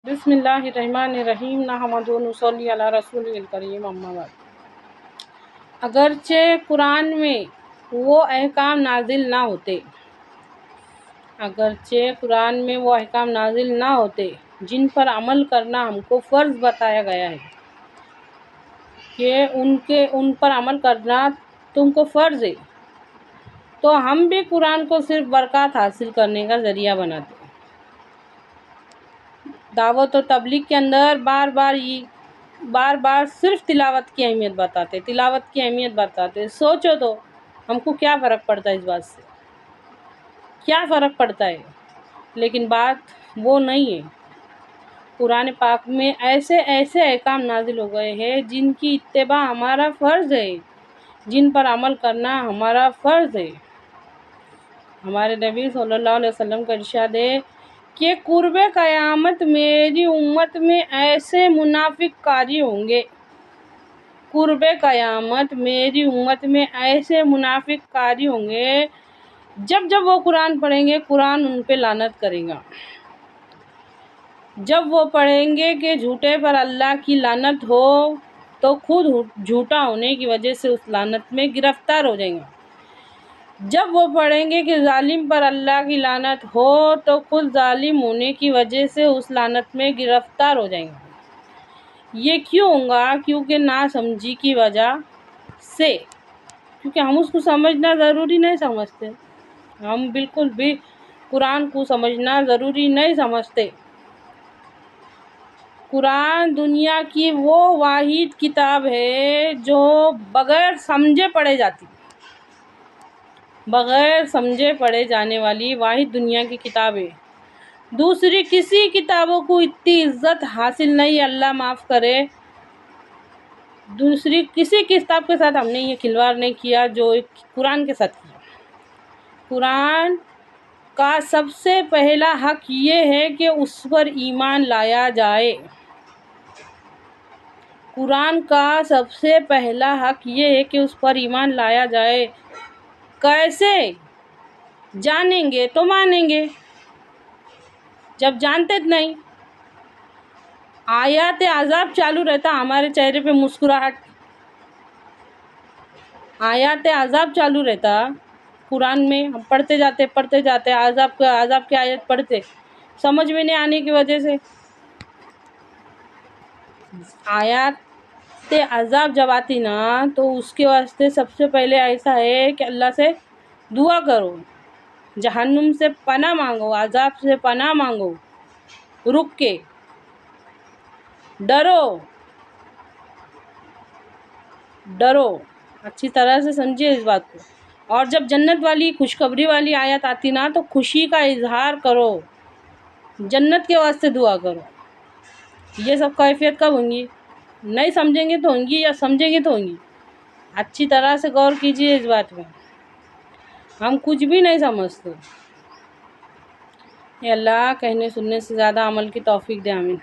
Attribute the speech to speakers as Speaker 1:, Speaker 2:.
Speaker 1: بسم اللہ الرحمن الرحیم نحمدہ و نصلی علی رسول الکریم اما بعد۔ اگرچہ قرآن میں وہ احکام نازل نہ ہوتے جن پر عمل کرنا ہم کو فرض بتایا گیا ہے کہ ان پر عمل کرنا تم کو فرض ہے، تو ہم بھی قرآن کو صرف برکات حاصل کرنے کا ذریعہ بناتے ہیں۔ دعوت و تبلیغ کے اندر بار بار صرف تلاوت کی اہمیت بتاتے۔ سوچو تو ہم کو کیا فرق پڑتا ہے، اس بات سے کیا فرق پڑتا ہے؟ لیکن بات وہ نہیں ہے۔ قرآن پاک میں ایسے احکام نازل ہو گئے ہیں جن کی اتباع ہمارا فرض ہے، جن پر عمل کرنا ہمارا فرض ہے۔ ہمارے نبی صلی اللہ علیہ وسلم کا ارشاد ہے کہ قرب قیامت میری امت میں ایسے منافق کاری ہوں گے جب وہ قرآن پڑھیں گے قرآن ان پہ لعنت کرے گا، جب وہ پڑھیں گے کہ جھوٹے پر اللہ کی لعنت ہو تو خود جھوٹا ہونے کی وجہ سے اس لعنت میں گرفتار ہو جائیں گے، جب وہ پڑھیں گے کہ ظالم پر اللہ کی لعنت ہو تو خود ظالم ہونے کی وجہ سے اس لعنت میں گرفتار ہو جائیں گے۔ یہ کیوں ہوگا؟ کیونکہ ناسمجھی کی وجہ سے، کیونکہ ہم اس کو سمجھنا ضروری نہیں سمجھتے، ہم بالکل بھی قرآن کو سمجھنا ضروری نہیں سمجھتے۔ قرآن دنیا کی وہ واحد کتاب ہے جو بغیر سمجھے پڑھے جانے والی واحد دنیا کی کتاب ہے۔ دوسری کسی کتابوں کو اتنی عزت حاصل نہیں، اللہ معاف کرے، دوسری کسی کتاب کے ساتھ ہم نے یہ کھلواڑ نہیں کیا جو قرآن کے ساتھ کیا۔ قرآن کا سب سے پہلا حق یہ ہے کہ اس پر ایمان لایا جائے۔ قرآن کا سب سے پہلا حق یہ ہے کہ اس پر ایمان لایا جائے۔ کیسے؟ جانیں گے تو مانیں گے، جب جانتے نہیں، آیات عذاب چالو رہتا ہمارے چہرے پہ مسکراہٹ، آیات عذاب چالو رہتا قرآن میں، ہم پڑھتے جاتے عذاب کی آیت پڑھتے، سمجھ میں نہیں آنے کی وجہ سے آیات عذاب جب آتی نا تو اس کے واسطے سب سے پہلے ایسا ہے کہ اللہ سے دعا کرو، جہنم سے پناہ مانگو، عذاب سے پناہ مانگو، رک کے ڈرو، اچھی طرح سے سمجھے اس بات کو۔ اور جب جنت والی خوشخبری والی آیت آتی نا تو خوشی کا اظہار کرو، جنت کے واسطے دعا کرو۔ یہ سب کیفیت کب ہوں گی؟ نہیں سمجھیں گے تو ہوں گی، یا سمجھیں گے تو ہوں گی۔ اچھی طرح سے غور کیجیے اس بات میں، ہم کچھ بھی نہیں سمجھتے۔ یہ اللہ کہنے سننے سے زیادہ عمل کی توفیق دے، آمین۔